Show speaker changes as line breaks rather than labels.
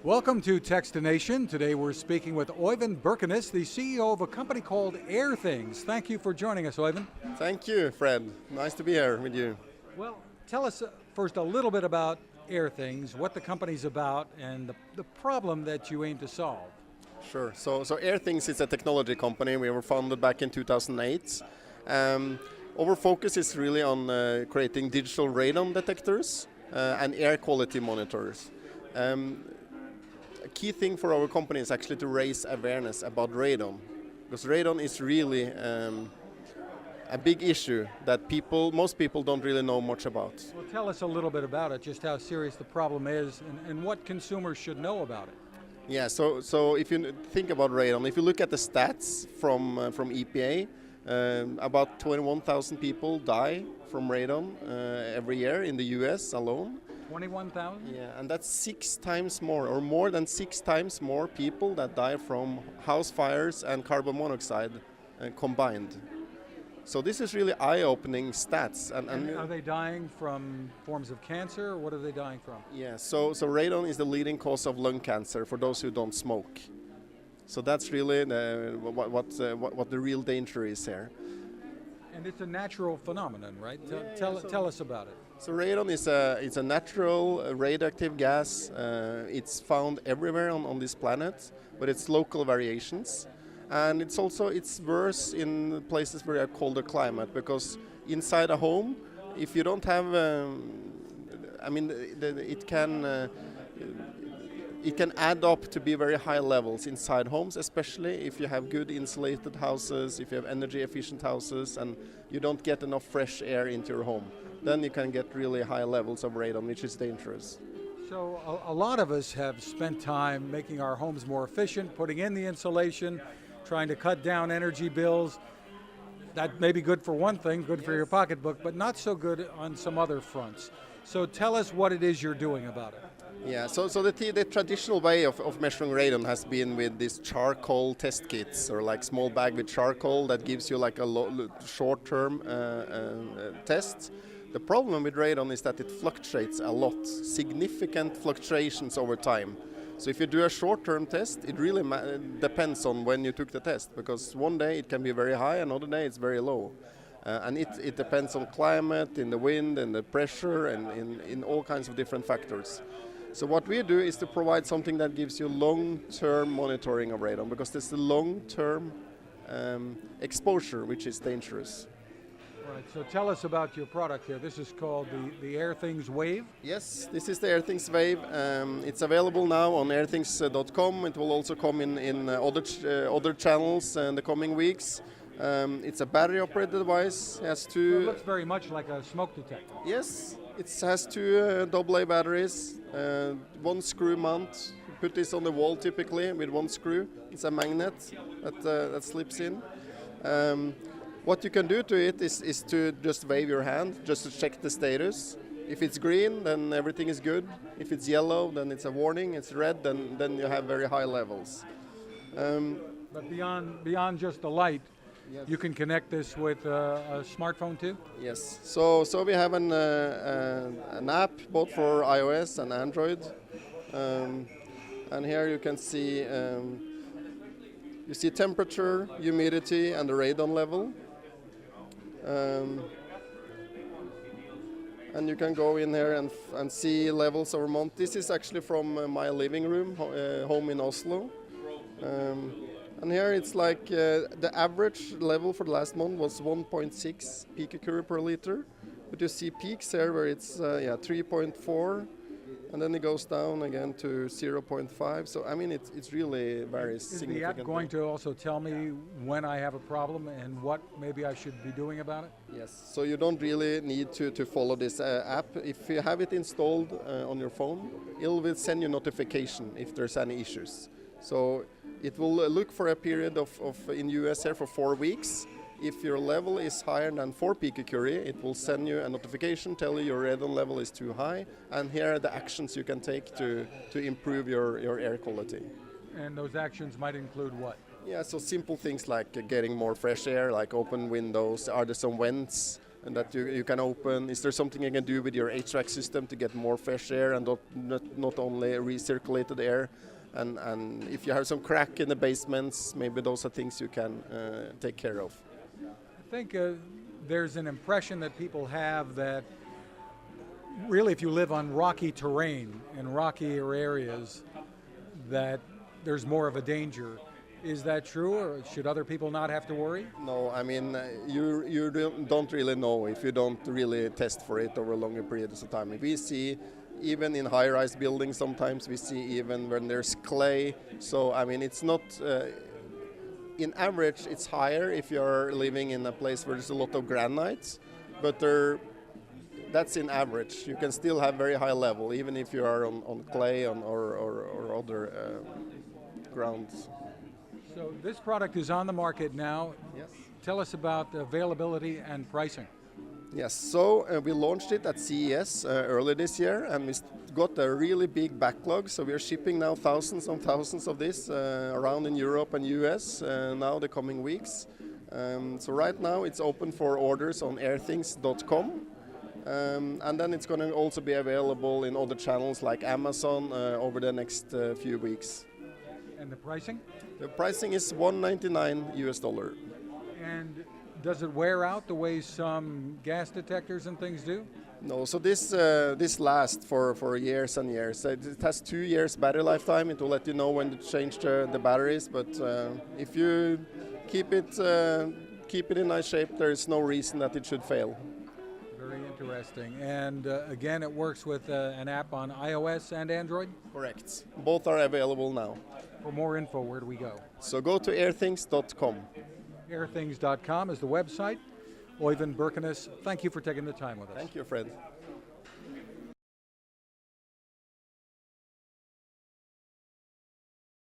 Welcome to Techstination. Today we're speaking with Oyvind Birkenes, the CEO of a company called Airthings. Thank you for joining us, Oyvind.
Thank you, Fred. Nice to be here with you.
Well, tell us first a little bit about Airthings, what the company's about, and the problem that you aim to solve.
Sure. So Airthings is a technology company. We were founded back in 2008. Our focus is really on creating digital radon detectors and air quality monitors. A key thing for our company is actually to raise awareness about radon, because radon is really a big issue that most people don't really know much about.
Well, tell us a little bit about it, just how serious the problem is and what consumers should know about it.
Yeah, so if you think about radon, if you look at the stats from EPA, about 21,000 people die from radon every year in the US alone.
21,000?
Yeah, and that's 6 times more, or more than 6 times more people that die from house fires and carbon monoxide combined. So this is really eye-opening stats.
And are they dying from forms of cancer, or what are they dying from?
Yeah, so radon is the leading cause of lung cancer for those who don't smoke. So that's really what the real danger is here.
And it's a natural phenomenon, right? Tell us about it.
So radon is a natural radioactive gas. It's found everywhere on this planet, but it's local variations. And it's worse in places where you have colder climate, because inside a home, if you don't have, it can add up to be very high levels inside homes, especially if you have good insulated houses, if you have energy efficient houses, and you don't get enough fresh air into your home. Then you can get really high levels of radon, which is dangerous.
So a lot of us have spent time making our homes more efficient, putting in the insulation, trying to cut down energy bills. That may be good for one thing, good for your pocketbook, but not so good on some other fronts. So tell us what it is you're doing about it.
Yeah, so the traditional way of measuring radon has been with these charcoal test kits, or like small bag with charcoal that gives you like a short-term test. The problem with radon is that it fluctuates a lot, significant fluctuations over time. So if you do a short-term test, it really depends on when you took the test, because one day it can be very high, another day it's very low. And it depends on climate, in the wind, and the pressure, and in all kinds of different factors. So what we do is to provide something that gives you long-term monitoring of radon, because there's the long-term exposure which is dangerous.
Right, so tell us about your product here. This is called the Airthings Wave.
Yes, this is the Airthings Wave. It's available now on airthings.com. It will also come in other channels in the coming weeks. It's a battery-operated device. It has two.
Well, it looks very much like a smoke detector.
Yes, it has two AA batteries, one screw mount. You put this on the wall typically with one screw. It's a magnet that slips in. What you can do to it is to just wave your hand, just to check the status. If it's green, then everything is good. If it's yellow, then it's a warning. It's red, then you have very high levels.
But beyond just the light, yes, you can connect this with a smartphone too?
Yes. So we have an app both for iOS and Android. And here you can see temperature, humidity, and the radon level. And you can go in here and see levels over month. This is actually from my living room, home in Oslo. And here it's like the average level for the last month was 1.6 picocurie per liter. But you see peaks here where it's 3.4. And then it goes down again to 0.5. So, I mean, it's really very significant.
Is the app going to also tell me when I have a problem and what maybe I should be doing about it?
Yes. So you don't really need to follow this app. If you have it installed on your phone, it will send you notification if there's any issues. So it will look for a period of in US here for 4 weeks. If your level is higher than 4 picocurie, it will send you a notification, tell you your radon level is too high, and here are the actions you can take to improve your air quality.
And those actions might include what?
Yeah, so simple things like getting more fresh air, like open windows. Are there some vents? and that you can open. Is there something you can do with your HVAC system to get more fresh air and not only recirculated air? And if you have some crack in the basements, maybe those are things you can take care of.
I think there's an impression that people have that really if you live on rocky terrain in rockier areas that there's more of a danger. Is that true, or should other people not have to worry?
No, I mean, you don't really know if you don't really test for it over longer periods of time. We see, even in high-rise buildings, sometimes we see even when there's clay. So, I mean, it's not, in average, it's higher if you're living in a place where there's a lot of granites, but that's in average. You can still have very high level, even if you are on clay or other grounds.
So this product is on the market now.
Yes.
Tell us about the availability and pricing.
Yes, so we launched it at CES earlier this year, and we got a really big backlog. So we are shipping now thousands and thousands of this around in Europe and US now the coming weeks. So right now it's open for orders on airthings.com. And then it's going to also be available in other channels like Amazon over the next few weeks.
And the pricing?
The pricing is $199 US.
And does it wear out the way some gas detectors and things do?
No, so this lasts for years and years. It has 2 years battery lifetime. It will let you know when to change the batteries. But if you keep it in nice shape, there is no reason that it should fail.
Very interesting. And again, it works with an app on iOS and Android?
Correct. Both are available now.
For more info, where do we go?
So go to airthings.com.
Airthings.com is the website. Oyvind Birkenes, thank you for taking the time with us.
Thank you, Fred.